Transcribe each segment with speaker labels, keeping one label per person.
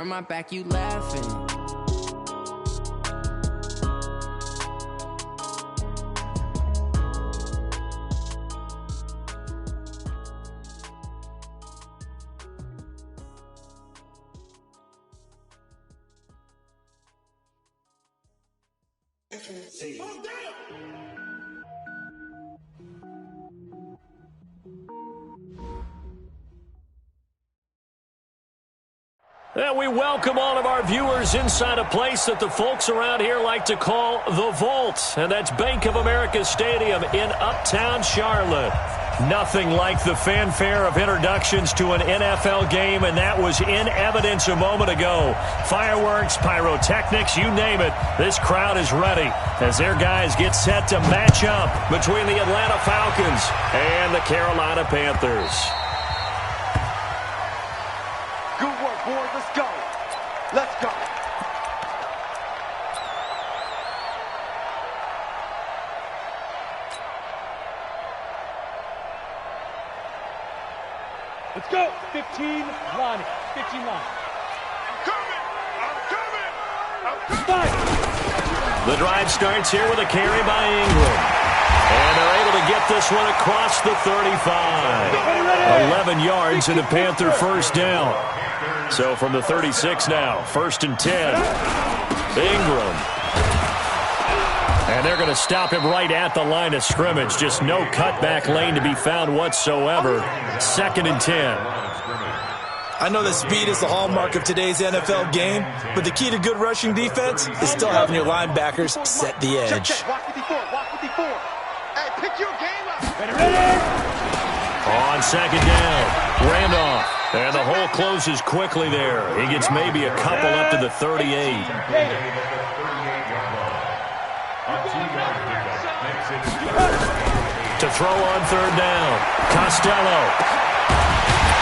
Speaker 1: Behind my back, you laughing.
Speaker 2: And we welcome all of our viewers inside a place that the folks around here like to call the Vault. And that's Bank of America Stadium in Uptown Charlotte. Nothing like the fanfare of introductions to an NFL game, and that was in evidence a moment ago. Fireworks, pyrotechnics, you name it. This crowd is ready as their guys get set to match up between the Atlanta Falcons and the Carolina Panthers.
Speaker 3: Good work, boys. Let's go. Let's go.
Speaker 4: Let's go. 15 line. 15 line.
Speaker 3: I'm coming.
Speaker 2: The drive starts here with a carry by Ingram. And they're able to get this one across the 35. 11 yards and a Panther first down. So from the 36 now, 1st and 10. Ingram. And they're going to stop him right at the line of scrimmage. Just no cutback lane to be found whatsoever. 2nd and 10.
Speaker 5: I know that speed is the hallmark of today's NFL game, but the key to good rushing defense is still having your linebackers set the edge.
Speaker 3: Walk 54. Hey, pick your game up.
Speaker 4: Ready.
Speaker 2: On 2nd down, Randolph. And the hole closes quickly there. He gets maybe a couple up to the 38. To throw on 3rd down, Costello.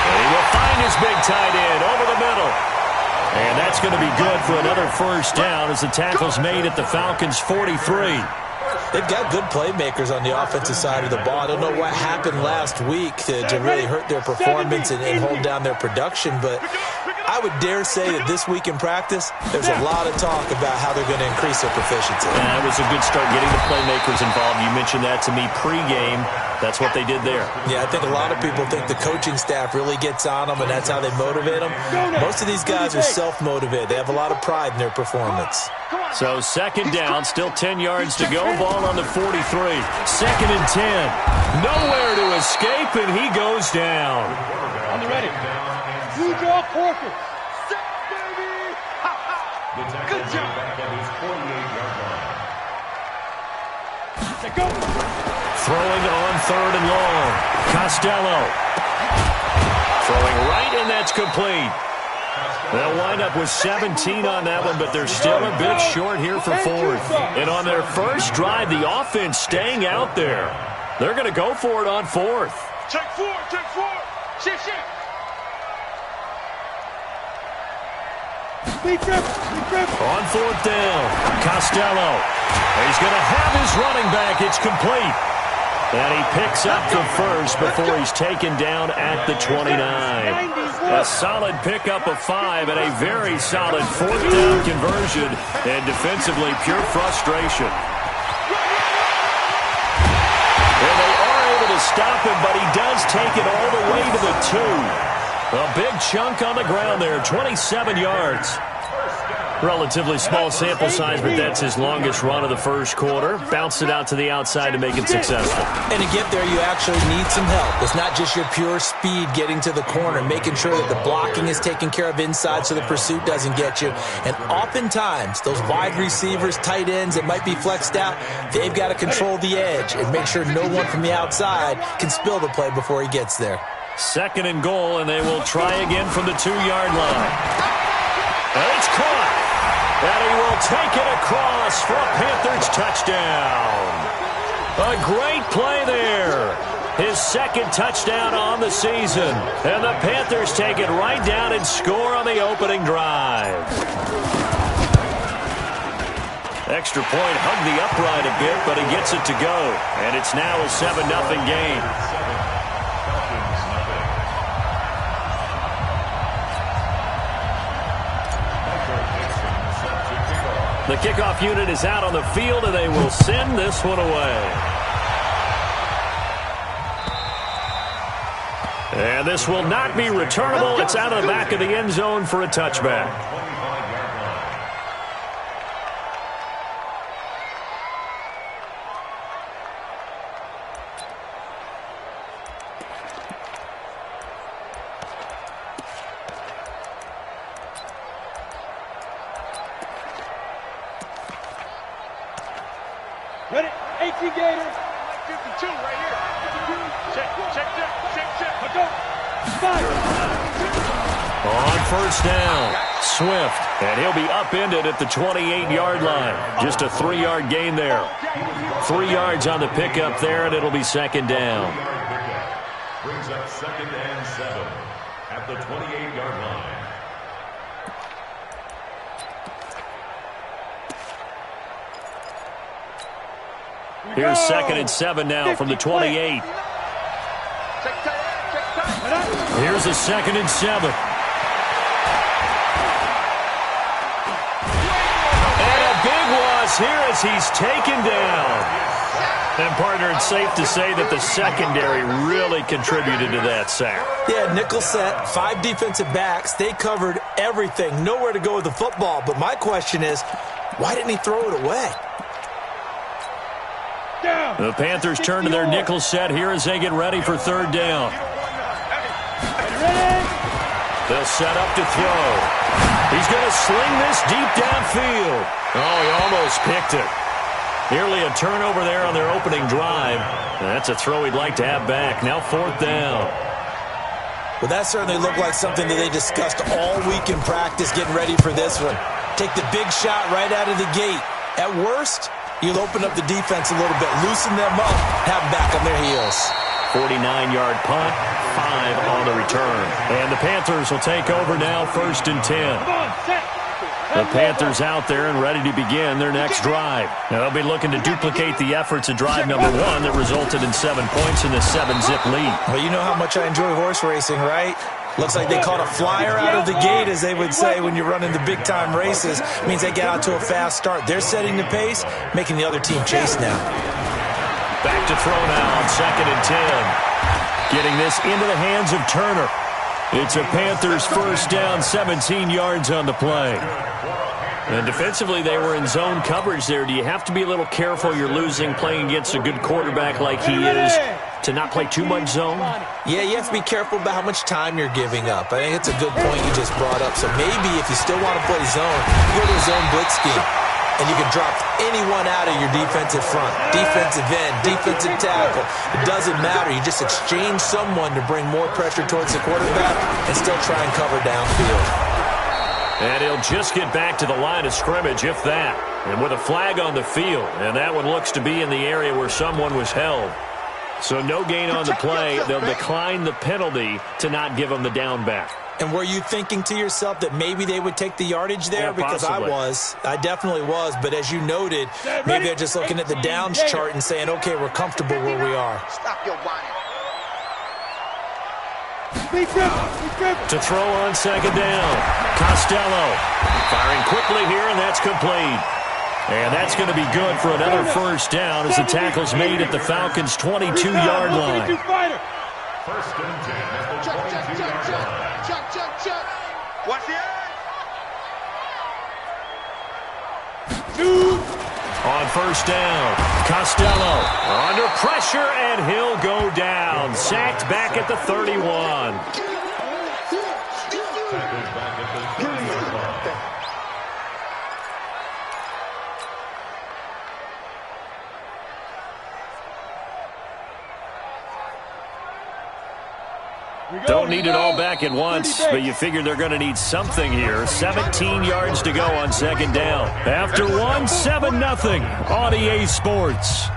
Speaker 2: And he will find his big tight end over the middle. And that's going to be good for another first down as the tackle's made at the Falcons' 43.
Speaker 5: They've got good playmakers on the offensive side of the ball. I don't know what happened last week to really hurt their performance and hold down their production, but I would dare say that this week in practice, there's a lot of talk about how they're going to increase their proficiency.
Speaker 2: Yeah, it was a good start getting the playmakers involved. You mentioned that to me pregame. That's what they did there.
Speaker 5: Yeah, I think a lot of people think the coaching staff really gets on them, and that's how they motivate them. Most of these guys are self-motivated. They have a lot of pride in their performance.
Speaker 2: So 2nd down, still 10 yards to go. Ball on the 43. 2nd and 10. Nowhere to escape, and he goes down.
Speaker 4: On the ready. You draw Corker.
Speaker 3: Good job.
Speaker 4: Go.
Speaker 2: Throwing on 3rd and long. Costello. Throwing right, and that's complete. They'll wind up with 17 on that one, but they're still a bit short here for 4th. And on their first drive, the offense staying out there. They're going to go for it on 4th.
Speaker 3: Check 4. Shit.
Speaker 4: Big grip.
Speaker 2: On 4th down, Costello. He's going to have his running back. It's complete. And he picks up the first before he's taken down at the 29. A solid pickup of 5 and a very solid 4th down conversion. And defensively, pure frustration. And they are able to stop him, but he does take it all the way to the 2. A big chunk on the ground there, 27 yards. Relatively small sample size, but that's his longest run of the first quarter. Bounce it out to the outside to make it successful.
Speaker 5: And to get there, you actually need some help. It's not just your pure speed getting to the corner, making sure that the blocking is taken care of inside so the pursuit doesn't get you. And oftentimes, those wide receivers, tight ends that might be flexed out, they've got to control the edge and make sure no one from the outside can spill the play before he gets there.
Speaker 2: 2nd and goal, and they will try again from the 2-yard line. And it's caught. And he will take it across for a Panthers touchdown. A great play there. His 2nd touchdown on the season. And the Panthers take it right down and score on the opening drive. Extra point hugged the upright a bit, but he gets it to go. And it's now a 7-0 game. The kickoff unit is out on the field, and they will send this one away. And this will not be returnable. It's out of the back of the end zone for a touchback.
Speaker 4: Ready? 18 Gators.
Speaker 3: 52 right here. 52. Check.
Speaker 4: Let's go. 5.
Speaker 2: On first down, Swift. And he'll be upended at the 28-yard line. Just a 3-yard gain there. 3 yards on the pickup there, and it'll be second down.
Speaker 1: Brings up 2nd and 7 at the 28-yard line.
Speaker 2: Here's 2nd and 7 now from the 28. Here's a 2nd and 7. And a big loss here as he's taken down. And, partner, it's safe to say that the secondary really contributed to that sack.
Speaker 5: Yeah, nickel set, 5 defensive backs. They covered everything. Nowhere to go with the football. But my question is, why didn't he throw it away?
Speaker 2: The Panthers turn to their nickel set here as they get ready for third down. They'll set up to throw. He's going to sling this deep downfield. Oh, he almost picked it. Nearly a turnover there on their opening drive. That's a throw he'd like to have back. Now 4th down.
Speaker 5: Well, that certainly looked like something that they discussed all week in practice getting ready for this one. Take the big shot right out of the gate. At worst, you'll open up the defense a little bit, loosen them up, have them back on their heels.
Speaker 2: 49-yard punt, 5 on the return. And the Panthers will take over now, 1st and 10. The Panthers out there and ready to begin their next drive. Now, they'll be looking to duplicate the efforts of drive number 1 that resulted in 7 points in the 7-zip lead.
Speaker 5: Well, you know how much I enjoy horse racing, right? Looks like they caught a flyer out of the gate, as they would say when you're running the big-time races. It means they get out to a fast start. They're setting the pace, making the other team chase now.
Speaker 2: Back to throw now on 2nd and 10. Getting this into the hands of Turner. It's a Panthers first down, 17 yards on the play. And defensively, they were in zone coverage there. Do you have to be a little careful you're losing playing against a good quarterback like he is to not play too much zone?
Speaker 5: Yeah, you have to be careful about how much time you're giving up. I think it's a good point you just brought up. So maybe if you still want to play zone, you go to a zone blitz scheme. And you can drop anyone out of your defensive front, defensive end, defensive tackle. It doesn't matter. You just exchange someone to bring more pressure towards the quarterback and still try and cover downfield.
Speaker 2: And he'll just get back to the line of scrimmage, if that. And with a flag on the field, and that one looks to be in the area where someone was held. So no gain on the play. They'll decline the penalty to not give him the down back.
Speaker 5: And were you thinking to yourself that maybe they would take the yardage there?
Speaker 2: Yeah,
Speaker 5: because
Speaker 2: possibly.
Speaker 5: I definitely was. But as you noted, maybe they're just looking at the downs chart and saying, okay, we're comfortable where we are.
Speaker 3: Stop your whining.
Speaker 2: To throw on 2nd down. Costello firing quickly here, and that's complete. And that's going to be good for another first down as the tackle's made at the Falcons' 22-yard line.
Speaker 1: 1st and 10 at the 22-yard line.
Speaker 3: Check. Watch the
Speaker 2: On first down, Costello under pressure, and he'll go down. Sacked back at the 31. Don't need it all back at once, but you figure they're going to need something here. 17 yards to go on 2nd down. After one, 7-0 on EA Sports.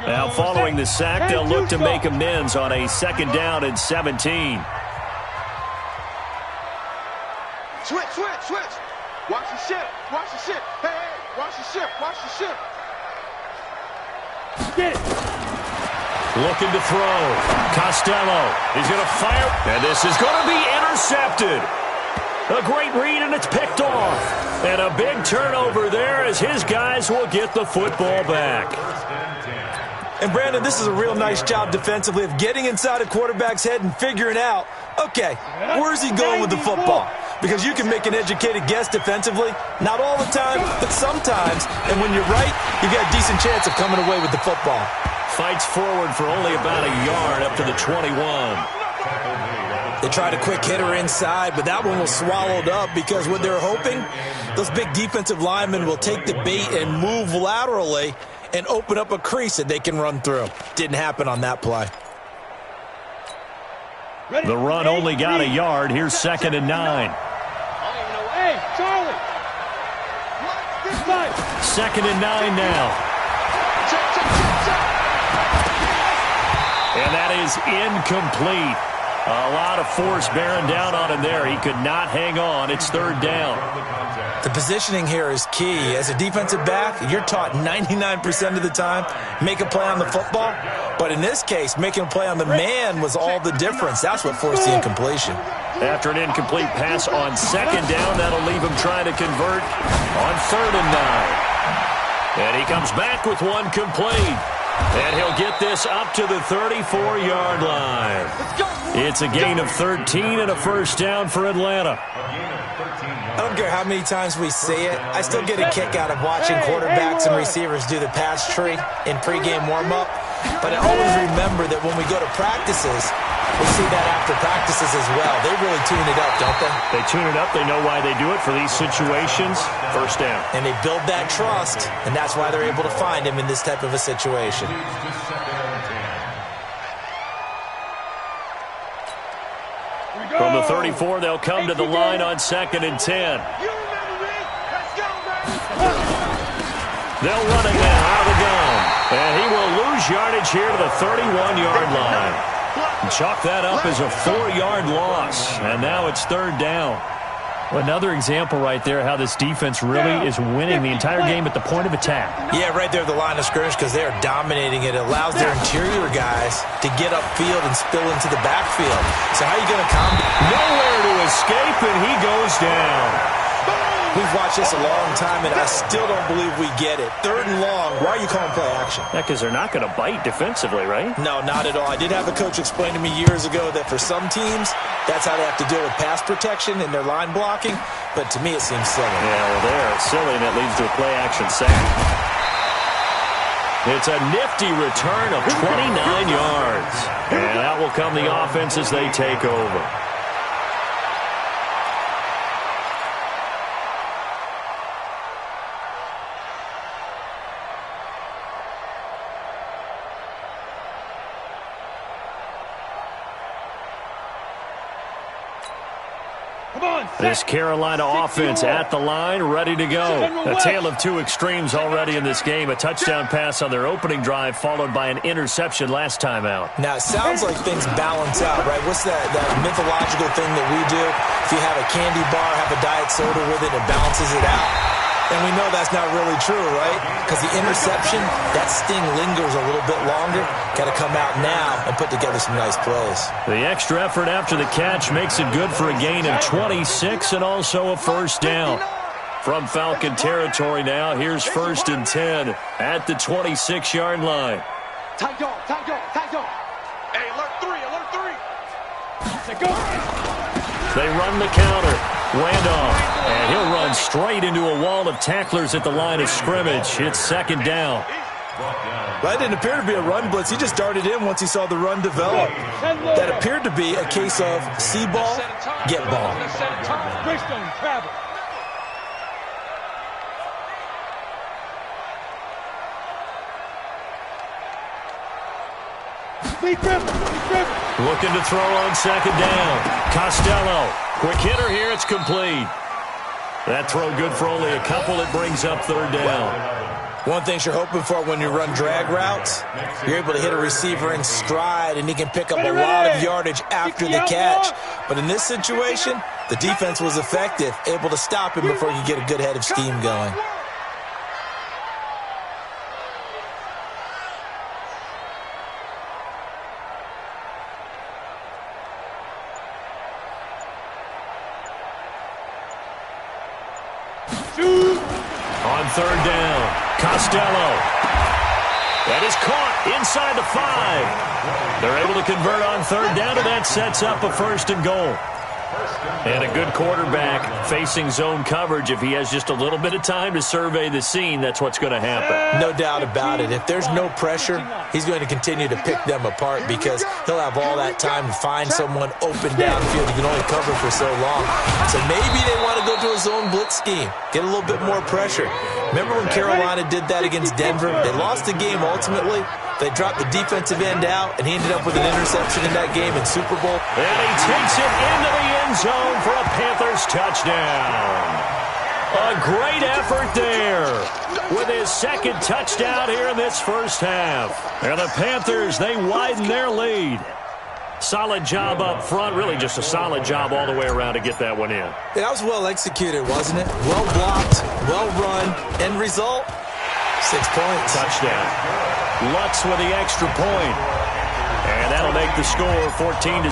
Speaker 2: Now, following the sack, they'll look to make amends on a 2nd down and 17.
Speaker 3: Switch. Watch the ship. Watch the ship. Hey, hey, watch the ship. Watch the ship.
Speaker 4: Get it.
Speaker 2: Looking to throw. Costello. He's going to fire. And this is going to be intercepted. A great read, and it's picked off. And a big turnover there as his guys will get the football back.
Speaker 5: And, Brandon, this is a real nice job defensively of getting inside a quarterback's head and figuring out, okay, where's he going with the football? Because you can make an educated guess defensively. Not all the time, but sometimes. And when you're right, you got a decent chance of coming away with the football.
Speaker 2: Fights forward for only about a yard up to the 21.
Speaker 5: They tried a quick hitter inside, but that one was swallowed up because what they're hoping, those big defensive linemen will take the bait and move laterally and open up a crease that they can run through. Didn't happen on that play.
Speaker 2: The run only got a yard. Here's 2nd and 9.
Speaker 4: Hey, Charlie.
Speaker 2: 2nd and 9 now. And that is incomplete. A lot of force bearing down on him there. He could not hang on. It's 3rd down.
Speaker 5: The positioning here is key. As a defensive back, you're taught 99% of the time, make a play on the football. But in this case, making a play on the man was all the difference. That's what forced the incompletion.
Speaker 2: After an incomplete pass on 2nd down, that'll leave him trying to convert on 3rd and 9. And he comes back with one complete. And he'll get this up to the 34-yard line. It's a gain of 13 and a first down for Atlanta.
Speaker 5: I don't care how many times we say it, I still get a kick out of watching quarterbacks and receivers do the pass tree in pregame warm-up. But I always remember that when we go to practices, we see that after practices as well. They really tune it up, don't they?
Speaker 2: They tune it up. They know why they do it for these situations. First down.
Speaker 5: And they build that trust, and that's why they're able to find him in this type of a situation.
Speaker 2: From the 34, they'll come to the line on 2nd and 10. They'll run it now out of the gun. And he will lose yardage here to the 31-yard line. Chalk that up as a 4-yard loss. And now it's 3rd down. Well, another example right there how this defense really is winning the entire game at the point of attack.
Speaker 5: Yeah, right there at the line of scrimmage because they are dominating it. It allows their interior guys to get upfield and spill into the backfield. So how are you going to combat?
Speaker 2: Nowhere to escape, and he goes down.
Speaker 5: We've watched this a long time, and I still don't believe we get it. 3rd and long. Why are you calling play action?
Speaker 2: Yeah, because they're not going to bite defensively, right?
Speaker 5: No, not at all. I did have a coach explain to me years ago that for some teams, that's how they have to deal with pass protection and their line blocking. But to me, it seems silly.
Speaker 2: Yeah, well, they're silly, and that leads to a play action sack. It's a nifty return of 29 yards. And out will come the offense as they take over. This Carolina offense at the line, ready to go. A tale of two extremes already in this game. A touchdown pass on their opening drive, followed by an interception last time out.
Speaker 5: Now, it sounds like things balance out, right? What's that mythological thing that we do? If you have a candy bar, have a diet soda with it, it balances it out. And we know that's not really true, right? Because the interception, that sting lingers a little bit longer. Got to come out now and put together some nice plays.
Speaker 2: The extra effort after the catch makes it good for a gain of 26 and also a first down. From Falcon territory now, here's 1st and 10 at the 26-yard line.
Speaker 3: Tight dog, tight dog, tight dog. Hey, alert 3, alert 3.
Speaker 4: Say go.
Speaker 2: They run the counter. Randolph, and he'll run straight into a wall of tacklers at the line of scrimmage. It's 2nd down.
Speaker 5: Well, that didn't appear to be a run blitz. He just darted in once he saw the run develop. That appeared to be a case of see ball, get ball.
Speaker 4: Greystone travel.
Speaker 2: Looking to throw on 2nd down. Costello. Quick hitter here. It's complete. That throw good for only a couple. It brings up 3rd down.
Speaker 5: One thing you're hoping for when you run drag routes, you're able to hit a receiver in stride, and he can pick up a lot of yardage after the catch. But in this situation, the defense was effective, able to stop him before you get a good head of steam going.
Speaker 2: On third down, Costello. That is caught inside the 5. They're able to convert on third down, and that sets up a 1st and goal. And a good quarterback facing zone coverage. If he has just a little bit of time to survey the scene, that's what's going to happen.
Speaker 5: No doubt about it. If there's no pressure, he's going to continue to pick them apart because he'll have all that time to find someone open downfield. You can only cover for so long. So maybe they want to go to a zone blitz scheme, get a little bit more pressure. Remember when Carolina did that against Denver? They lost the game ultimately. They dropped the defensive end out, and he ended up with an interception in that game in Super Bowl.
Speaker 2: And he takes it into the end zone for a Panthers touchdown. A great effort there with his 2nd touchdown here in this first half. And the Panthers, they widen their lead. Solid job up front, really just a solid job all the way around to get that one in.
Speaker 5: That was well executed, wasn't it? Well blocked, well run. End result, 6 points.
Speaker 2: Touchdown. Lutz with the extra point. And that'll make the score 14-0.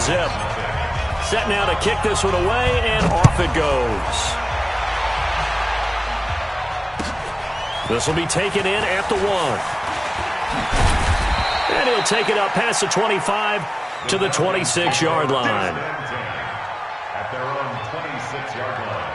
Speaker 2: Set now to kick this one away, and off it goes. This will be taken in at the 1. And he'll take it up past the 25 to the 26-yard line.
Speaker 1: At their own 26-yard line.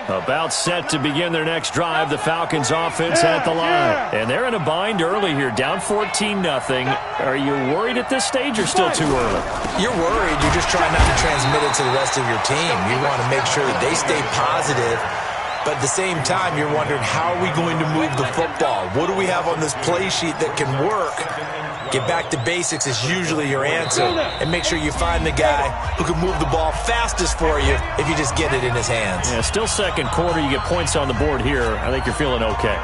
Speaker 2: About set to begin their next drive, the Falcons offense at the line. And they're in a bind early here, down 14-0. Are you worried at this stage or still too early?
Speaker 5: You're worried. You're just trying not to transmit it to the rest of your team. You want to make sure that they stay positive. But at the same time, you're wondering, how are we going to move the football? What do we have on this play sheet that can work? Get back to basics is usually your answer. And make sure you find the guy who can move the ball fastest for you if you just get it in his hands.
Speaker 2: Yeah, still second quarter. You get points on the board here. I think you're feeling okay.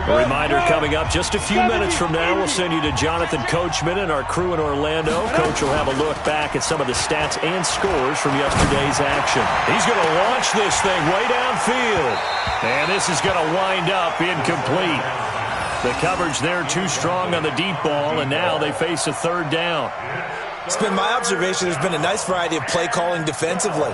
Speaker 2: A reminder coming up just a few minutes from now. We'll send you to Jonathan Coachman and our crew in Orlando. Coach will have a look back at some of the stats and scores from yesterday's action. He's going to launch this thing way downfield. And this is going to wind up incomplete. The coverage there too strong on the deep ball, and now they face a 3rd down.
Speaker 5: It's been my observation there's been a nice variety of play calling defensively.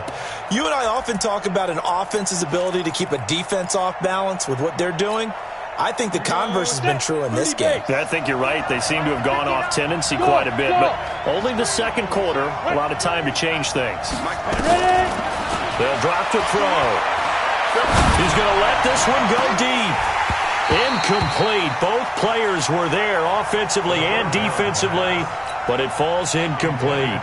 Speaker 5: You and I often talk about an offense's ability to keep a defense off balance with what they're doing. I think the converse has been true in this game.
Speaker 2: I think you're right. They seem to have gone off tendency quite a bit, but only the second quarter, a lot of time to change things. They'll drop to throw. He's going to let this one go deep. Incomplete. Both players were there offensively and defensively, but it falls incomplete.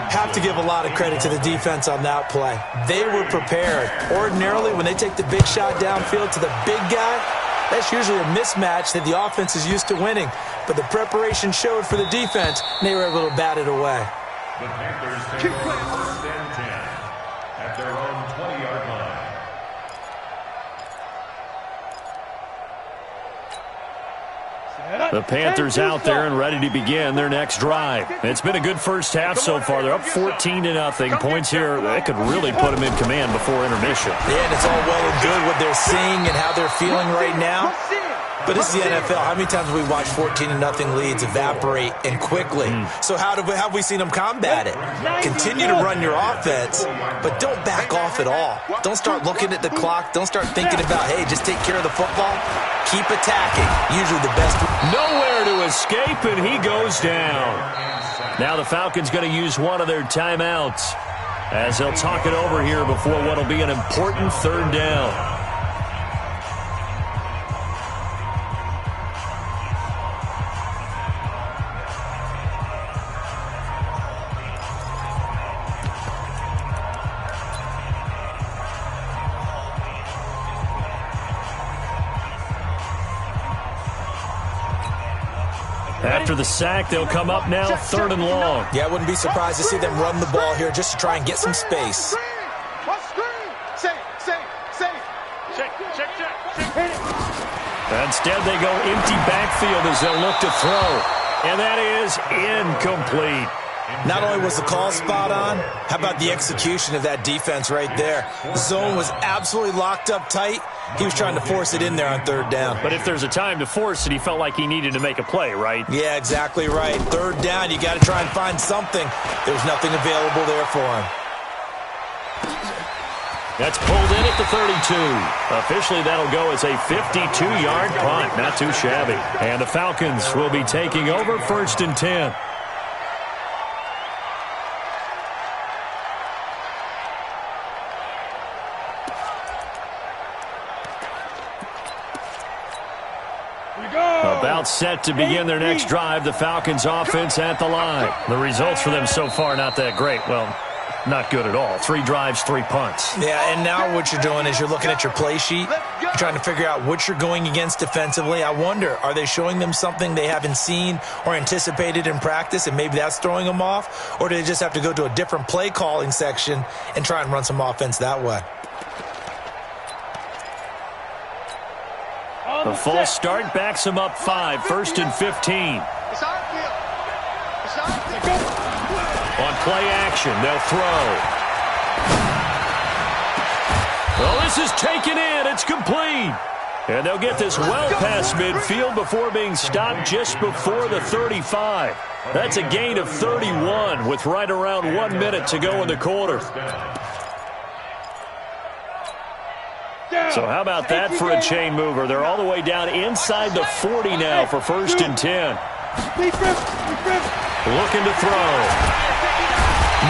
Speaker 5: Have to give a lot of credit to the defense on that play. They were prepared. Ordinarily, when they take the big shot downfield to the big guy, that's usually a mismatch that the offense is used to winning. But the preparation showed for the defense, and they were able to bat it away.
Speaker 1: The Panthers take 1st and 10 at their own 20-yard line.
Speaker 2: The Panthers out there and ready to begin their next drive. It's been a good first half so far. They're up 14-0. Points here, that could really put them in command before intermission.
Speaker 5: Yeah, and it's all well and good what they're seeing and how they're feeling right now. But this is the NFL. How many times have we watched 14-0 leads evaporate and quickly? So how have we seen them combat it? Continue to run your offense, but don't back off at all. Don't start looking at the clock. Don't start thinking about, hey, just take care of the football. Keep attacking. Usually the best.
Speaker 2: Nowhere to escape, and he goes down. Now the Falcons going to use one of their timeouts as they'll talk it over here before what will be an important 3rd down. After the sack, they'll come up now 3rd and long.
Speaker 5: Yeah, I wouldn't be surprised to see them run the ball here just to try and get some space.
Speaker 2: Instead, they go empty backfield as they'll look to throw. And that is incomplete.
Speaker 5: Not only was the call spot on, how about the execution of that defense right there? Zone was absolutely locked up tight. He was trying to force it in there on 3rd down.
Speaker 2: But if there's a time to force it, he felt like he needed to make a play, right?
Speaker 5: Yeah, exactly right. 3rd down, you got to try and find something. There's nothing available there for him.
Speaker 2: That's pulled in at the 32. Officially, that'll go as a 52-yard punt. Not too shabby. And the Falcons will be taking over 1st and 10. About set to begin their next drive, the Falcons offense at the line. The results for them so far not that great. Well, not good at all. 3 drives, 3 punts.
Speaker 5: Yeah, and now what you're doing is you're looking at your play sheet. You're trying to figure out what you're going against defensively. I wonder, are they showing them something they haven't seen or anticipated in practice, and maybe that's throwing them off? Or do they just have to go to a different play calling section and try and run some offense that way?
Speaker 2: The false start backs him up 5, 1st and 15. On play action, they'll throw. Well, this is taken in. It's complete. And they'll get this well past midfield before being stopped just before the 35. That's a gain of 31 with right around 1 minute to go in the quarter. So how about that for a chain mover? They're all the way down inside the 40 now for 1st and 10. Looking to throw.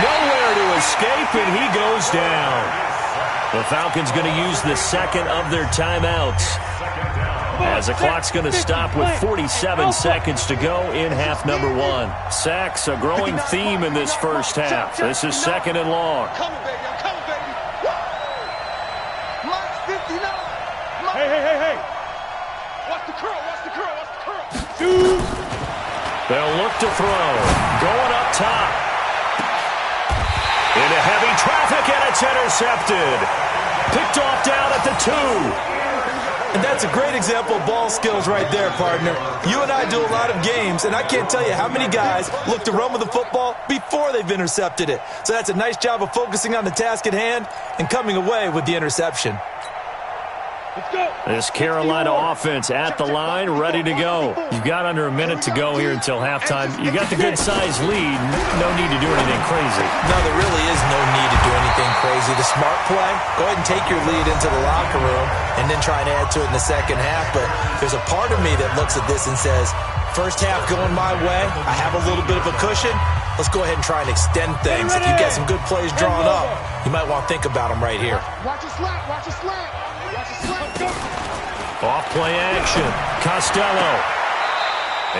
Speaker 2: Nowhere to escape, and he goes down. The Falcons going to use the 2nd of their timeouts, as the clock's going to stop with 47 seconds to go in half number 1. Sacks, a growing theme in this first half. This is 2nd and long.
Speaker 4: Hey.
Speaker 3: Watch the curl.
Speaker 2: They'll look to throw. Going up top. Into heavy traffic, and it's intercepted. Picked off down at the 2.
Speaker 5: And that's a great example of ball skills right there, partner. You and I do a lot of games, and I can't tell you how many guys look to run with the football before they've intercepted it. So that's a nice job of focusing on the task at hand and coming away with the interception.
Speaker 2: This Carolina offense at the line, ready to go. You've got under a minute to go here until halftime. You got the good-sized lead. No need to do anything crazy.
Speaker 5: No, there really is no need to do anything crazy. The smart play, go ahead and take your lead into the locker room and then try and add to it in the second half. But there's a part of me that looks at this and says, first half going my way, I have a little bit of a cushion. Let's go ahead and try and extend things. If you get some good plays drawn up, you might want to think about them right here.
Speaker 3: Watch it slant.
Speaker 2: Off play action. Costello.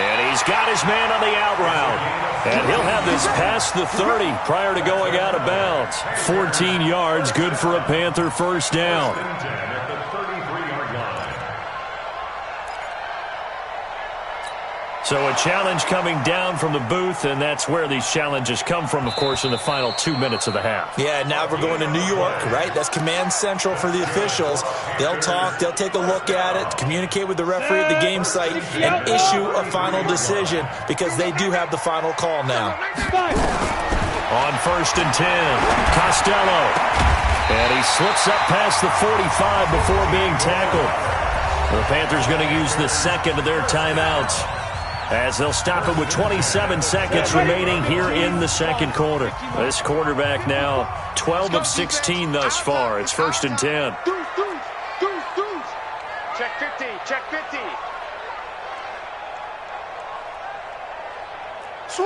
Speaker 2: And he's got his man on the out route. And he'll have this past the 30 prior to going out of bounds. 14 yards, good for a Panther first down. So a challenge coming down from the booth, and that's where these challenges come from, of course, in the final 2 minutes of the half.
Speaker 5: Yeah, now we're going to New York, right? That's command central for the officials. They'll talk, they'll take a look at it, communicate with the referee at the game site, and issue a final decision because they do have the final call now.
Speaker 2: On 1st and 10, Costello. And he slips up past the 45 before being tackled. The Panthers going to use the 2nd of their timeouts, as they'll stop it with 27 seconds remaining here in the second quarter. This quarterback now 12 of 16 thus far. It's 1st and 10.
Speaker 3: Check 50.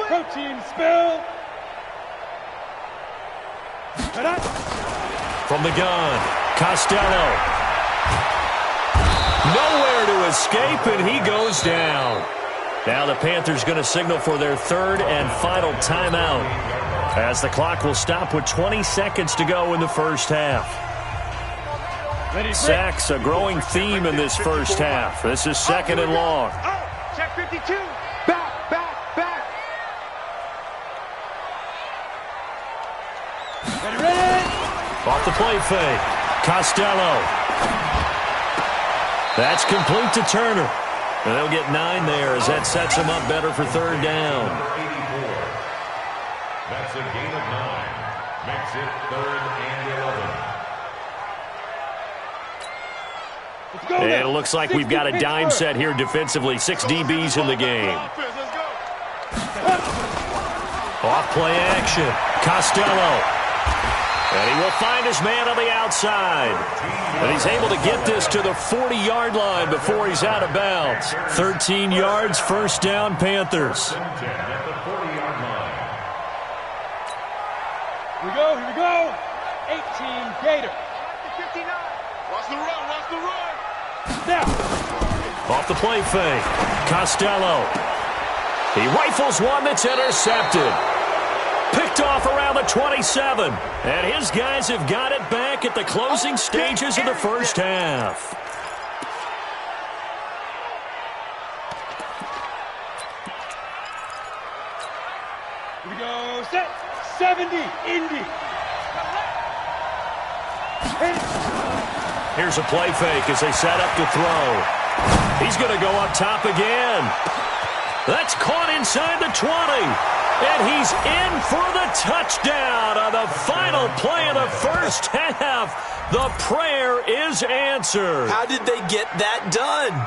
Speaker 4: Protein spill.
Speaker 2: From the gun, Costello. Nowhere to escape, and he goes down. Now the Panthers going to signal for their 3rd and final timeout, as the clock will stop with 20 seconds to go in the first half. Sacks, a growing theme in this first half. This is 2nd and long.
Speaker 3: Check 52. Back.
Speaker 4: Ready.
Speaker 2: Off the play fake. Costello. That's complete to Turner. And they'll get 9 there as that sets them up better for third down.
Speaker 1: That's a gain of 9. Makes it 3rd and 11.
Speaker 2: And it looks like we've got a dime set here defensively. 6 DBs in the game. Off play action. Costello. And he will find his man on the outside. And he's able to get this to the 40-yard line before he's out of bounds. 13 yards, first down, Panthers.
Speaker 4: Here we go. 18, Gator.
Speaker 3: 59. Watch the run.
Speaker 4: Now.
Speaker 2: Off the play fake. Costello. He rifles one that's intercepted. Picked off around the 27. And his guys have got it back at the closing stages of the first half.
Speaker 4: Here we go. Set. 70, Indy.
Speaker 2: Here's a play fake as they set up to throw. He's going to go up top again. That's caught inside the 20. And he's in for the touchdown on the final play of the first half. The prayer is answered.
Speaker 5: How did they get that done?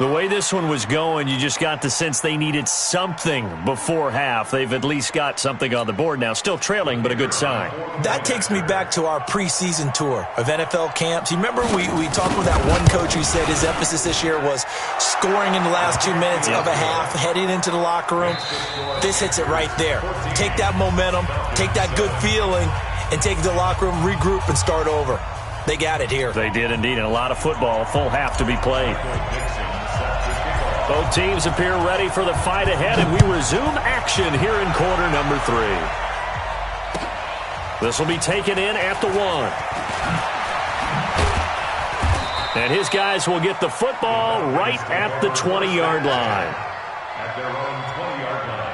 Speaker 2: The way this one was going, you just got the sense they needed something before half. They've at least got something on the board now. Still trailing, but a good sign.
Speaker 5: That takes me back to our preseason tour of NFL camps. You remember we talked with that one coach who said his emphasis this year was scoring in the last 2 minutes of a half, heading into the locker room. This hits it right there. Take that momentum, take that good feeling, and take it to the locker room, regroup, and start over. They got it here.
Speaker 2: They did indeed, and a lot of football, a full half to be played. Both teams appear ready for the fight ahead, and we resume action here in quarter number 3. This will be taken in at the 1. And his guys will get the football right at the 20-yard line.
Speaker 1: At their own 20-yard line.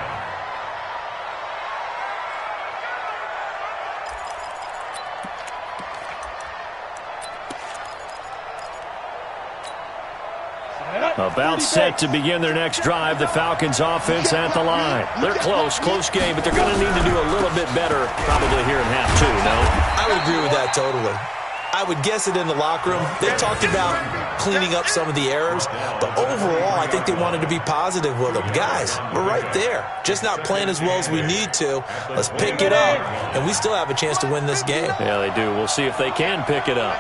Speaker 2: About set to begin their next drive, the Falcons offense at the line. They're close game, but they're going to need to do a little bit better probably here in half 2, no?
Speaker 5: I would agree with that totally. I would guess it in the locker room. They talked about cleaning up some of the errors, but overall, I think they wanted to be positive with them. Guys, we're right there. Just not playing as well as we need to. Let's pick it up, and we still have a chance to win this game.
Speaker 2: Yeah, they do. We'll see if they can pick it up.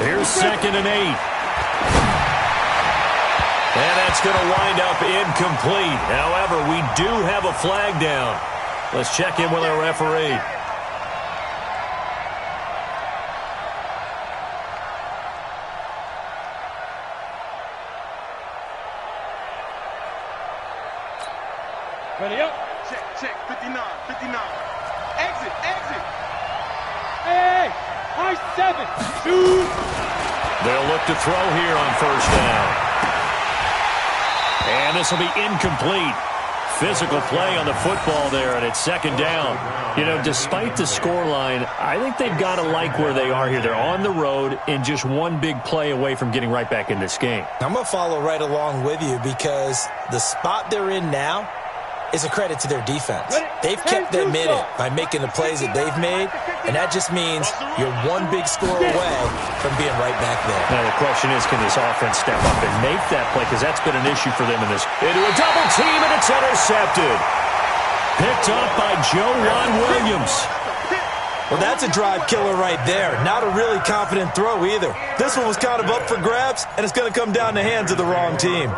Speaker 2: Here's 2nd and 8. And that's going to wind up incomplete. However, we do have a flag down. Let's check in with our referee.
Speaker 4: Ready up.
Speaker 3: Check. 59. Exit.
Speaker 4: Hey. High 7. Shoot.
Speaker 2: They'll look to throw here on first down. And this will be incomplete. Physical play on the football there, and it's 2nd down. You know, despite the scoreline, I think they've got to like where they are here. They're on the road and just one big play away from getting right back in this game.
Speaker 5: I'm going to follow right along with you because the spot they're in now is a credit to their defense. They've kept them in it by making the plays that they've made, and that just means you're one big score away from being right back there.
Speaker 2: Now the question is, can this offense step up and make that play? Because that's been an issue for them in this. Into a double team, and it's intercepted. Picked up by Joe Williams.
Speaker 5: Well, that's a drive killer right there. Not a really confident throw either. This one was kind of up for grabs, and it's going to come down the hands of the wrong team.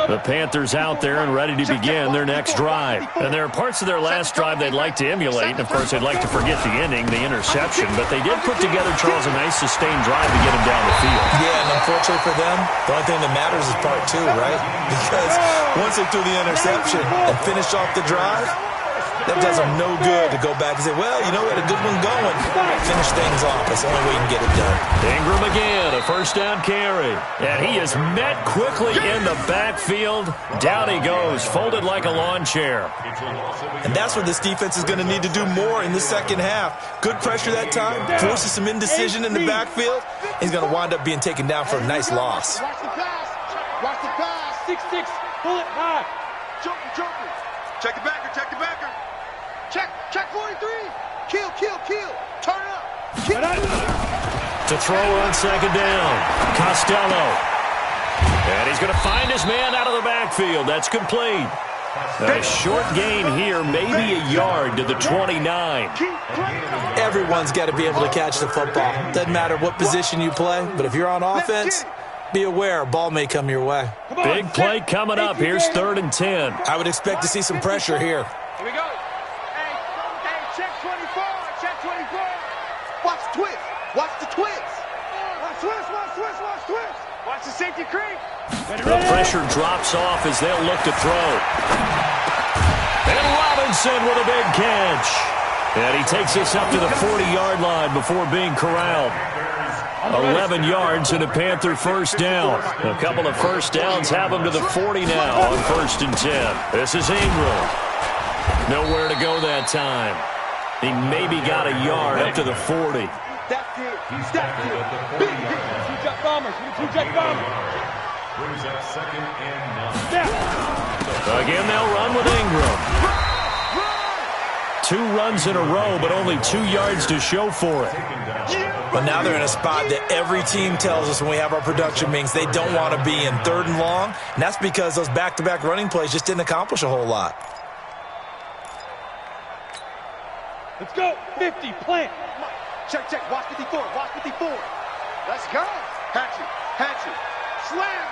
Speaker 2: The Panthers out there and ready to begin their next drive. And there are parts of their last drive they'd like to emulate. And, of course, they'd like to forget the ending, the interception. But they did put together, Charles, a nice sustained drive to get them down the field.
Speaker 5: Yeah, and unfortunately for them, the only thing that matters is part 2, right? Because once they threw the interception and finished off the drive, That does him no good to go back and say, well, you know, we had a good one going. Finish things off. That's the only way you can get it done.
Speaker 2: Ingram again, a first down carry. And he is met quickly in the backfield. Down he goes, folded like a lawn chair.
Speaker 5: And that's what this defense is going to need to do more in the second half. Good pressure that time, forces some indecision in the backfield. He's going to wind up being taken down for a nice loss.
Speaker 3: Watch the pass. Watch the pass.
Speaker 4: 6-6. Pull it high.
Speaker 3: Joker. Check the backer. Check 43. Kill. Turn up. Kill.
Speaker 2: To throw on second down, Costello. And he's going to find his man out of the backfield. That's complete. A short gain here, maybe a yard to the 29.
Speaker 5: Everyone's got to be able to catch the football. Doesn't matter what position you play, but if you're on offense, be aware a ball may come your way.
Speaker 2: Big play coming up. Here's 3rd and 10.
Speaker 5: I would expect to see some pressure here.
Speaker 3: Here we go. Hey, check 24. Watch the twist. Watch the safety creep.
Speaker 2: The pressure drops off as they'll look to throw. And Robinson with a big catch. And he takes us up to the 40-yard line before being corralled. 11 yards and a Panther first down. A couple of first downs have him to the 40 now on 1st and 10. This is Ingram. Nowhere to go that time. He maybe got a yard up to the 40.
Speaker 3: That's it. Big hit.
Speaker 4: Two-jet bombers. Two-jet bombers.
Speaker 1: Brings up 2nd and 9.
Speaker 2: Again, they'll run with Ingram. 2 runs in a row, but only 2 yards to show for it.
Speaker 5: But now they're in a spot that every team tells us when we have our production meetings they don't want to be in, 3rd and long. And that's because those back-to-back running plays just didn't accomplish a whole lot.
Speaker 4: Let's go. 50. Plant.
Speaker 3: Check. Watch 54. Let's go. Hatchet. Slam.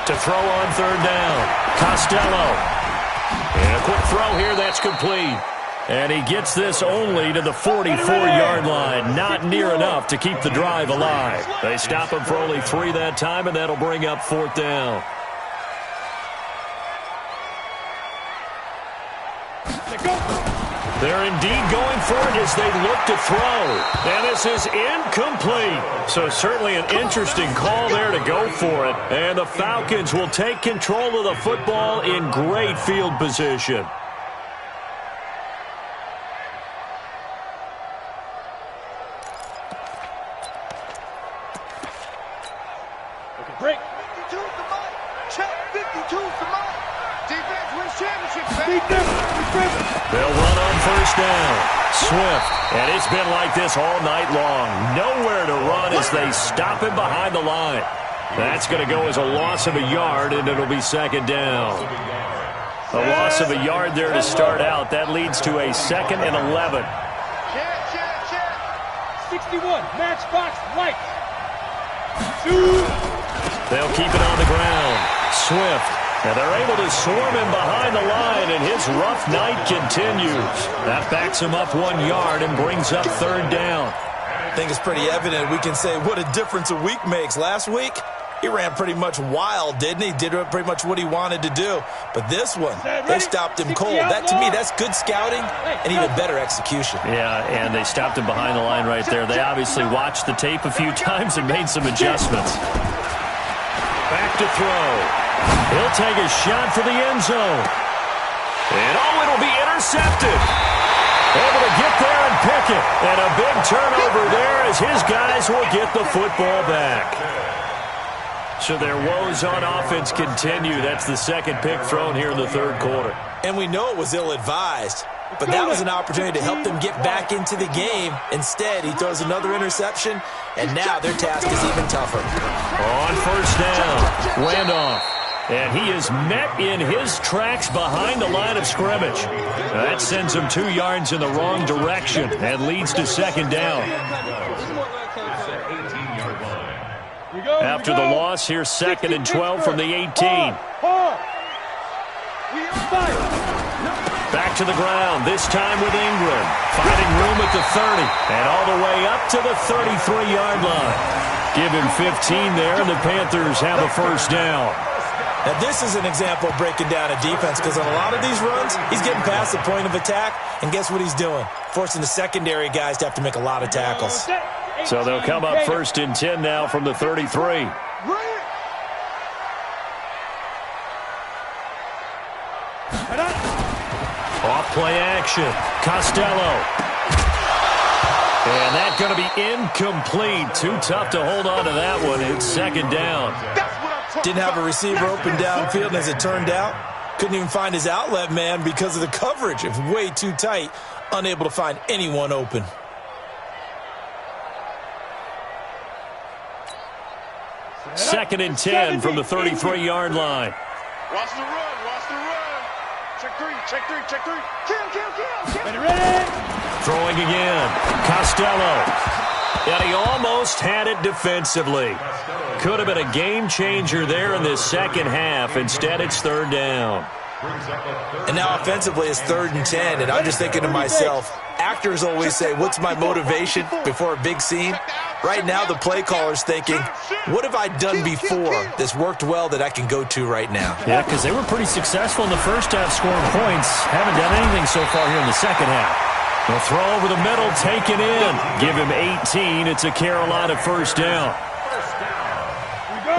Speaker 2: To throw on 3rd down, Costello. And a quick throw here, that's complete. And he gets this only to the 44-yard line. Not near enough to keep the drive alive. They stop him for only 3 that time, and that'll bring up 4th down. They're indeed going for it as they look to throw. And this is incomplete. So certainly an interesting call there to go for it. And the Falcons will take control of the football in great field position.
Speaker 4: Break.
Speaker 3: 52 is the mark. Check. 52 is the mark. Defense wins championship.
Speaker 2: They'll run on 1st down. Swift. And it's been like this all night long. Nowhere to run as they stop him behind the line. That's going to go as a loss of a yard, and it'll be 2nd down. A loss of a yard there to start out. That leads to a 2nd and 11.
Speaker 3: Check.
Speaker 4: 61. Matchbox light.
Speaker 2: They'll keep it on the ground. Swift. And they're able to swarm him behind the line, and his rough night continues. That backs him up 1 yard and brings up 3rd down.
Speaker 5: I think it's pretty evident we can say what a difference a week makes. Last week, he ran pretty much wild, didn't he? Did pretty much what he wanted to do. But this one, they stopped him cold. That, to me, that's good scouting and even better execution.
Speaker 2: Yeah, and they stopped him behind the line right there. They obviously watched the tape a few times and made some adjustments. Back to throw. He'll take a shot for the end zone. And it'll be intercepted. Able to get there and pick it. And a big turnover there as his guys will get the football back. So their woes on offense continue. That's the 2nd pick thrown here in the 3rd quarter.
Speaker 5: And we know it was ill-advised. But that was an opportunity to help them get back into the game. Instead, he throws another interception, and now their task is even tougher.
Speaker 2: On 1st down, Randolph. And he is met in his tracks behind the line of scrimmage. That sends him 2 yards in the wrong direction and leads to 2nd down. After the loss, here's 2nd and 12 from the 18. Back to the ground, this time with Ingram. Finding room at the 30 and all the way up to the 33-yard line. Give him 15 there, and the Panthers have a first down.
Speaker 5: Now, this is an example of breaking down a defense because on a lot of these runs, he's getting past the point of attack, and guess what he's doing? Forcing the secondary guys to have to make a lot of tackles.
Speaker 2: So they'll come up 1st and 10 now from the 33. Off play action. Costello. And that's going to be incomplete. Too tough to hold on to that one. It's 2nd down.
Speaker 5: Didn't have a receiver open downfield, and as it turned out, couldn't even find his outlet man because of the coverage. It was way too tight. Unable to find anyone open.
Speaker 2: Second and 10 from the 33-yard line.
Speaker 3: Watch the run. Watch the run. Check three. Kill.
Speaker 4: Ready.
Speaker 2: Throwing again. Costello. And he almost had it defensively. Could have been a game changer there in this second half. Instead, it's 3rd down.
Speaker 5: And now offensively, it's 3rd and 10. And I'm just thinking to myself, actors always say, what's my motivation before a big scene? Right now, the play caller's thinking, what have I done before that's worked well that I can go to right now?
Speaker 2: Yeah, because they were pretty successful in the first half scoring points. Haven't done anything so far here in the second half. They'll throw over the middle, taken in. Give him 18. It's a Carolina first down.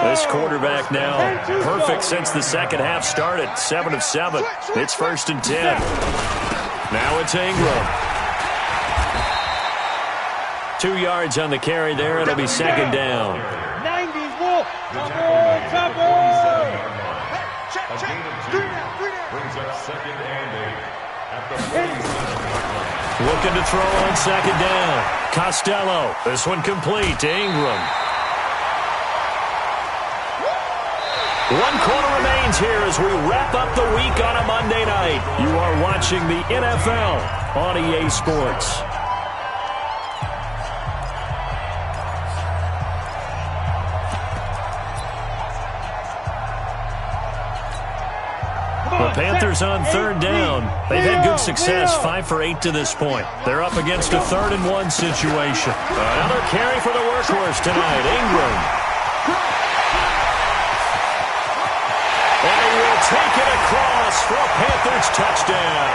Speaker 2: This quarterback now perfect since the second half started. 7 of 7. It's 1st and 10. Now it's Ingram. 2 yards on the carry there. It'll be 2nd down.
Speaker 4: 90s, Wolf. Top
Speaker 1: Brings up 2nd and 8 at the 47.
Speaker 2: Looking to throw on 2nd down. Costello. This one complete to Ingram. 1 quarter remains here as we wrap up the week on a Monday night. You are watching the NFL on EA Sports. The Panthers on 3rd down. They've had good success, 5 for 8 to this point. They're up against a 3rd and 1 situation. Another carry for the workhorse tonight, Ingram. And he will take it across for a Panthers touchdown.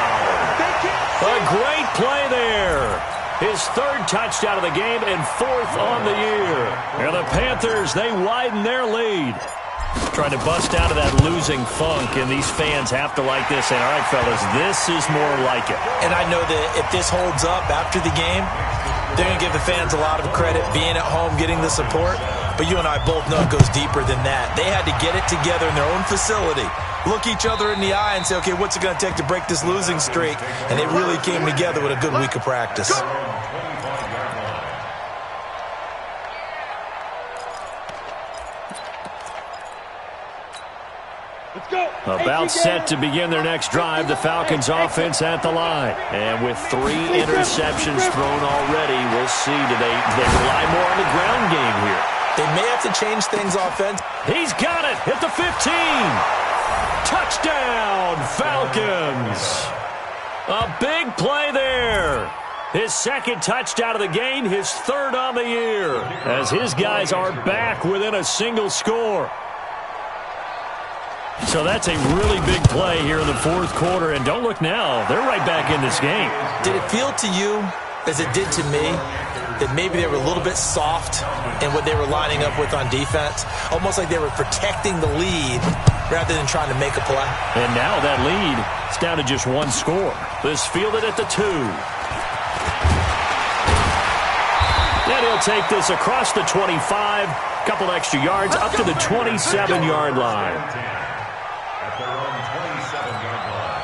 Speaker 2: A great play there. His 3rd touchdown of the game and 4th on the year. And the Panthers, they widen their lead. Trying to bust out of that losing funk, and these fans have to like this. And, all right, fellas, this is more like it.
Speaker 5: And I know that if this holds up after the game, they're going to give the fans a lot of credit being at home, getting the support. But you and I both know it goes deeper than that. They had to get it together in their own facility, look each other in the eye and say, okay, what's it going to take to break this losing streak? And they really came together with a good week of practice.
Speaker 2: About set to begin their next drive, the Falcons offense at the line. And with 3 interceptions thrown already, we'll see. Do they rely more on the ground game here?
Speaker 5: They may have to change things offensively.
Speaker 2: He's got it at the 15. Touchdown, Falcons. A big play there. His 2nd touchdown of the game, his 3rd on the year. As his guys are back within a single score. So that's a really big play here in the 4th quarter. And don't look now, they're right back in this game.
Speaker 5: Did it feel to you, as it did to me, that maybe they were a little bit soft in what they were lining up with on defense? Almost like they were protecting the lead rather than trying to make a play.
Speaker 2: And now that lead is down to just 1 score. This fielded at the 2. And he'll take this across the 25, couple extra yards, up to the 27-yard line.
Speaker 1: At their own 27-yard line.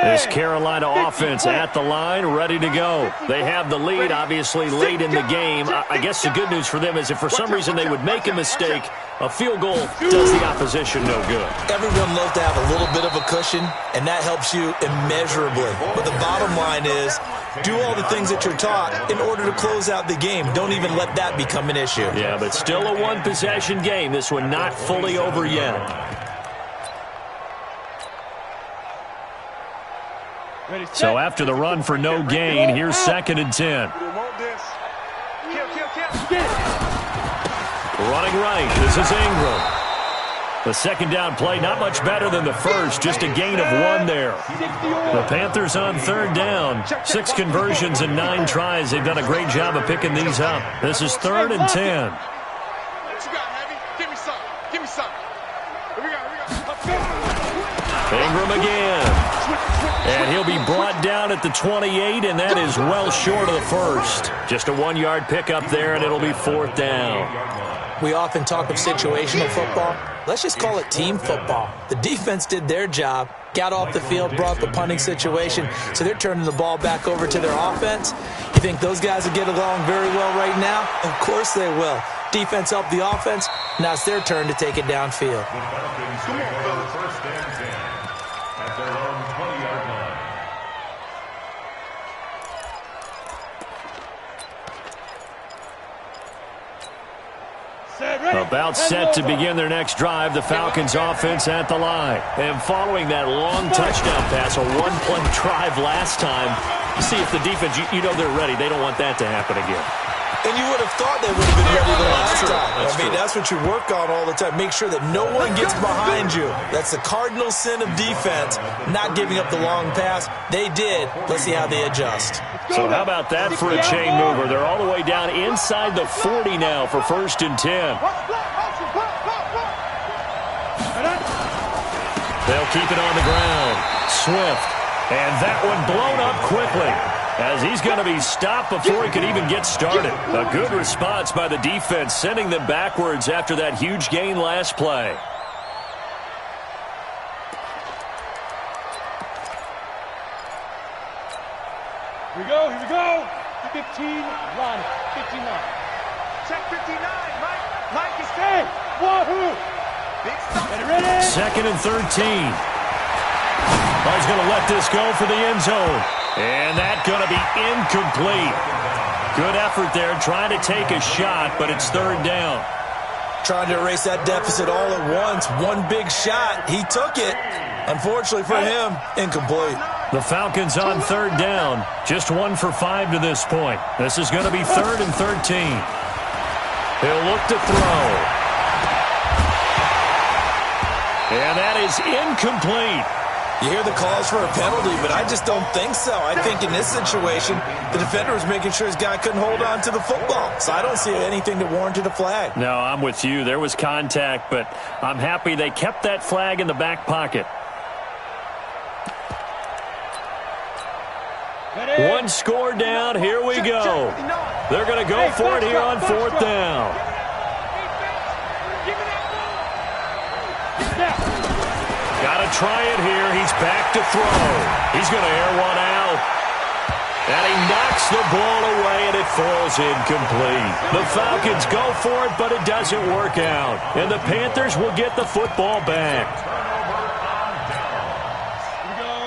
Speaker 2: This Carolina offense at the line, ready to go. They have the lead, obviously, late in the game. I guess the good news for them is if for some reason they would make a mistake, a field goal does the opposition no good.
Speaker 5: Everyone loves to have a little bit of a cushion, and that helps you immeasurably. But the bottom line is, do all the things that you're taught in order to close out the game. Don't even let that become an issue.
Speaker 2: Yeah, but still a one-possession game. This one not fully over yet. So after the run for no gain, here's 2nd and 10. Running right, this is Ingram. The 2nd down play, not much better than the first, just a gain of 1 there. The Panthers on 3rd down. 6 conversions and 9 tries. They've done a great job of picking these up. This is 3rd and 10. Ingram again. And he'll be brought down at the 28, and that is well short of the first. Just a 1-yard pickup there, and it'll be 4th down.
Speaker 5: We often talk of situational football. Let's just call it team football. The defense did their job, got off the field, brought the punting situation, so they're turning the ball back over to their offense. You think those guys will get along very well right now? Of course they will. Defense helped the offense. Now it's their turn to take it downfield.
Speaker 1: First and 10 at their own 20-yard line.
Speaker 2: About set to begin their next drive, the Falcons offense at the line. And following that long touchdown pass, a 1-play drive last time, see if the defense, you know they're ready. They don't want that to happen again.
Speaker 5: And you would have thought they would have been ready the last time. That's what you work on all the time. Make sure that no one gets behind you. That's the cardinal sin of defense, not giving up the long pass. They did. Let's see how they adjust.
Speaker 2: So how about that for a chain mover? They're all the way down inside the 40 now for 1st and 10. They'll keep it on the ground. Swift. And that one blown up quickly, as he's going to be stopped before he could even get started. A good response by the defense, sending them backwards after that huge gain last play.
Speaker 4: Here we go. 15 line. 15 line.
Speaker 3: Check 59, Mike is
Speaker 4: Hey, wahoo! Ready?
Speaker 2: 2nd and 13. He's going to let this go for the end zone. And that's going to be incomplete. Good effort there, trying to take a shot, but it's 3rd down.
Speaker 5: Trying to erase that deficit all at once. One big shot. He took it. Unfortunately for him, incomplete.
Speaker 2: The Falcons on 3rd down. Just 1 for 5 to this point. This is going to be 3rd and 13. He'll look to throw. And that is incomplete.
Speaker 5: You hear the calls for a penalty, but I just don't think so. I think in this situation, the defender was making sure his guy couldn't hold on to the football. So I don't see anything that warranted a flag.
Speaker 2: No, I'm with you. There was contact, but I'm happy they kept that flag in the back pocket.
Speaker 4: Ready?
Speaker 2: 1 score down. Here we go. They're going to go for it here on 4th down. Got to try it here. He's back to throw. He's going to air one out. And he knocks the ball away, and it falls incomplete. The Falcons go for it, but it doesn't work out. And the Panthers will get the football back.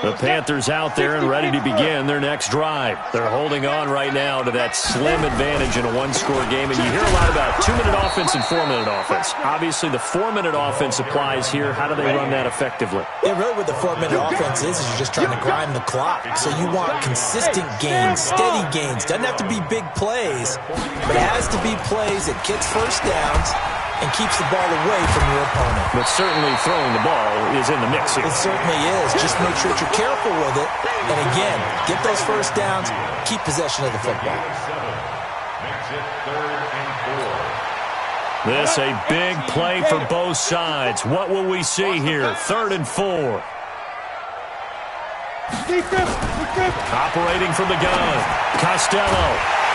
Speaker 2: The Panthers out there and ready to begin their next drive. They're holding on right now to that slim advantage in a 1-score game. And you hear a lot about 2-minute offense and 4-minute offense. Obviously, the 4-minute offense applies here. How do they run that effectively?
Speaker 5: Yeah, really what the 4-minute offense is you're just trying to grind the clock. So you want consistent gains, steady gains. Doesn't have to be big plays, but it has to be plays that gets first downs and keeps the ball away from your opponent.
Speaker 2: But certainly throwing the ball is in the mix here.
Speaker 5: It certainly is. Just make sure that you're careful with it. And again, get those first downs, keep possession of the football.
Speaker 2: This a big play for both sides. What will we see here? 3rd and 4. Operating from the gun. Costello.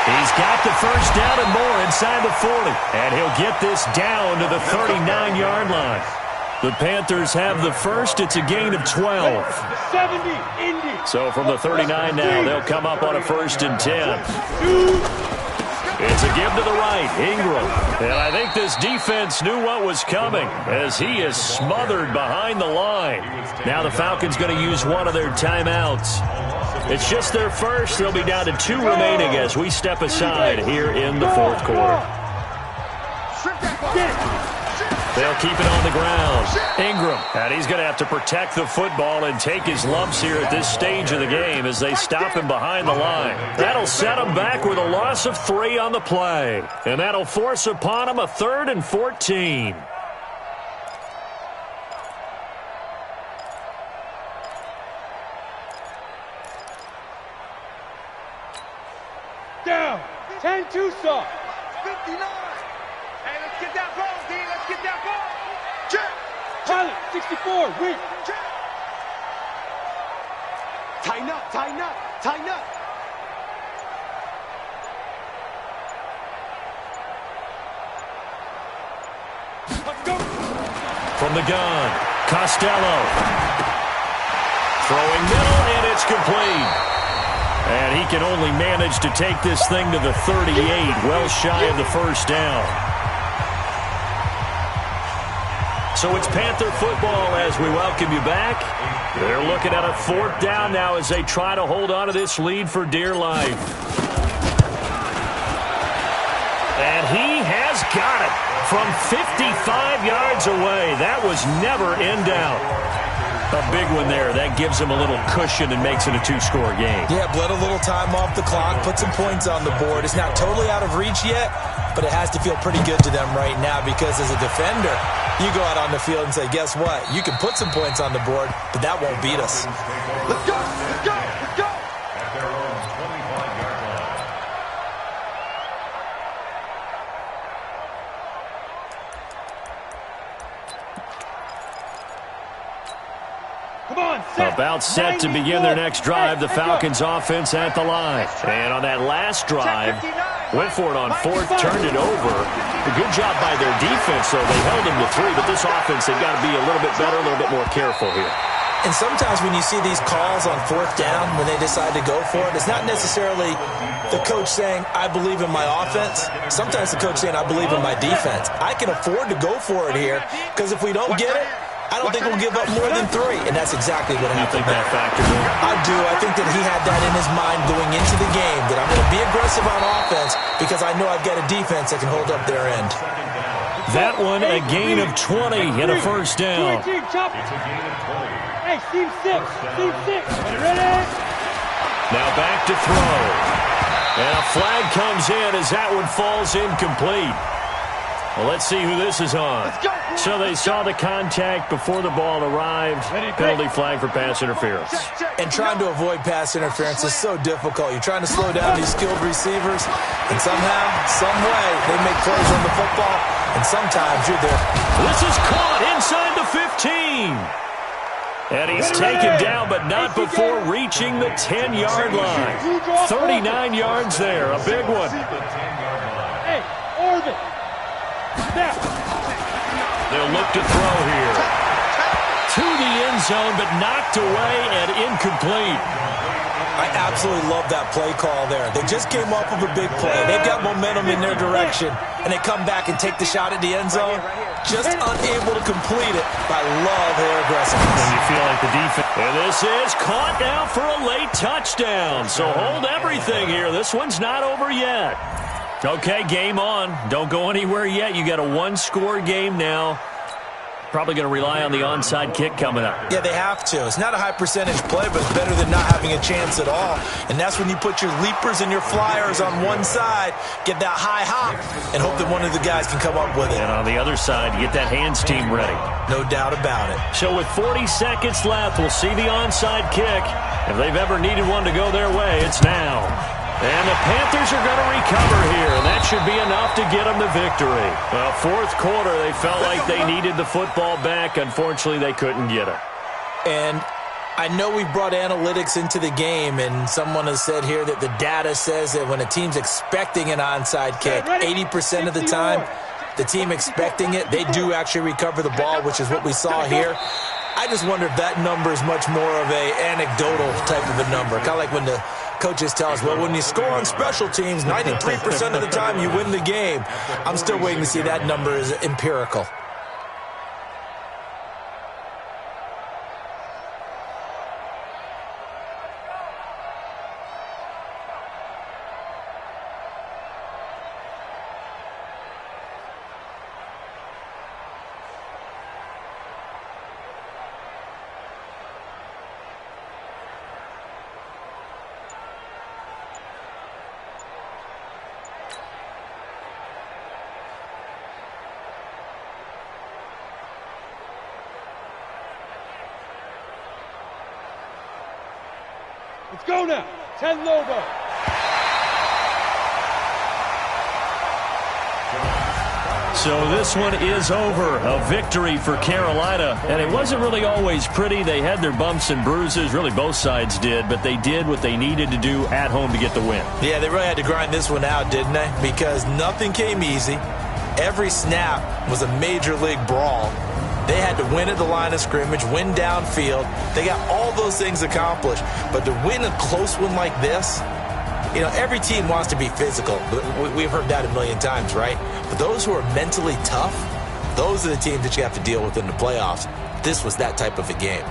Speaker 2: He's got the first down and more inside the 40. And he'll get this down to the 39-yard line. The Panthers have the first. It's a gain of 12.
Speaker 4: 70, Indy.
Speaker 2: So from the 39 now, they'll come up on a 1st and 10. It's a give to the right, Ingram. And I think this defense knew what was coming as he is smothered behind the line. Now the Falcons going to use one of their timeouts. It's just their first. They'll be down to 2 remaining as we step aside here in the 4th quarter. They'll keep it on the ground. Ingram, and he's going to have to protect the football and take his lumps here at this stage of the game as they stop him behind the line. That'll set him back with a loss of 3 on the play. And that'll force upon him a 3rd and 14.
Speaker 4: Down. 10 Tucson.
Speaker 3: 59. Hey, let's get that ball, D. Let's get that ball. Check.
Speaker 4: Pilot, 64. Wait.
Speaker 3: Check. Tighten up, tighten up, tighten up.
Speaker 4: Let's go.
Speaker 2: From the gun, Costello. Throwing middle, and it's complete. And he can only manage to take this thing to the 38, well shy of the first down. So it's Panther football as we welcome you back. They're looking at a 4th down now as they try to hold on to this lead for dear life. And he has got it from 55 yards away. That was never in doubt. A big one there. That gives him a little cushion and makes it a 2-score game.
Speaker 5: Yeah, bled a little time off the clock, put some points on the board. It's not totally out of reach yet, but it has to feel pretty good to them right now because as a defender, you go out on the field and say, guess what? You can put some points on the board, but that won't beat us.
Speaker 3: Let's go, let's go, let's go.
Speaker 1: At their own 25-yard line.
Speaker 4: Come on, set.
Speaker 2: About set to begin their next drive, the Falcons offense at the line. And on that last drive, went for it on 4th, turned it over. A good job by their defense, though. They held them to 3, but this offense, they've got to be a little bit better, a little bit more careful here.
Speaker 5: And sometimes when you see these calls on 4th down, when they decide to go for it, it's not necessarily the coach saying, I believe in my offense. Sometimes the coach saying, I believe in my defense. I can afford to go for it here because if we don't get it, I don't think we'll give up more than 3, and that's exactly what happened.
Speaker 2: You think that factored in?
Speaker 5: I do. I think that he had that in his mind going into the game, that I'm going to be aggressive on offense because I know I've got a defense that can hold up their end.
Speaker 2: That one, a gain of 20 and a 1st down.
Speaker 1: It's a gain of 20.
Speaker 4: Hey, team 6. Team 6. Ready?
Speaker 2: Now back to throw. And a flag comes in as that one falls incomplete. Well, let's see who this is on. So they saw the contact before the ball arrived. Penalty flag for pass interference.
Speaker 5: And trying to avoid pass interference is so difficult. You're trying to slow down these skilled receivers, and somehow, some way, they make plays on the football, and sometimes you're there.
Speaker 2: This is caught inside the 15. And he's taken down, but not before reaching the 10-yard line. 39 yards there, a big one.
Speaker 4: Hey, Orbit. Snap.
Speaker 2: They'll look to throw here. To the end zone, but knocked away and incomplete.
Speaker 5: I absolutely love that play call there. They just came off of a big play. They've got momentum in their direction, and they come back and take the shot at the end zone, just unable to complete it. I love their aggressiveness.
Speaker 2: And you feel like the defense. And this is caught now for a late touchdown. So hold everything here. This one's not over yet. Okay, game on. Don't go anywhere yet. You got a 1-score game now. Probably going to rely on the onside kick coming up.
Speaker 5: Yeah, they have to. It's not a high percentage play, but it's better than not having a chance at all. And that's when you put your leapers and your flyers on one side, get that high hop, and hope that one of the guys can come up with it.
Speaker 2: And on the other side, you get that hands team ready.
Speaker 5: No doubt about it.
Speaker 2: So with 40 seconds left, we'll see the onside kick. If they've ever needed one to go their way, it's now. And the Panthers are going to recover here, and that should be enough to get them the victory. Well, 4th quarter, they felt like they needed the football back. Unfortunately, they couldn't get it.
Speaker 5: And I know we brought analytics into the game, and someone has said here that the data says that when a team's expecting an onside kick, 80% of the time, the team expecting it, they do actually recover the ball, which is what we saw here. I just wonder if that number is much more of a anecdotal type of a number. Kind of like when the coaches tell us, well, when you score on special teams, 93% of the time you win the game. I'm still waiting to see that number is empirical.
Speaker 4: Let's go now. 10 Lobo.
Speaker 2: So this one is over. A victory for Carolina. And it wasn't really always pretty. They had their bumps and bruises. Really, both sides did. But they did what they needed to do at home to get the win.
Speaker 5: Yeah, they really had to grind this one out, didn't they? Because nothing came easy. Every snap was a major league brawl. They had to win at the line of scrimmage, win downfield. They got all those things accomplished. But to win a close one like this, you know, every team wants to be physical. We've heard that a million times, right? But those who are mentally tough, those are the teams that you have to deal with in the playoffs. This was that type of a game.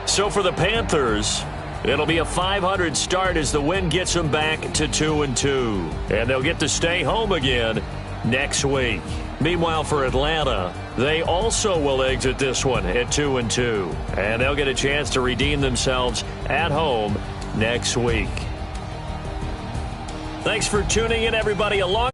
Speaker 2: So for the Panthers, it'll be a .500 start as the win gets them back to 2-2. And they'll get to stay home again next week. Meanwhile, for Atlanta, they also will exit this one at 2-2. And they'll get a chance to redeem themselves at home next week. Thanks for tuning in, everybody. Along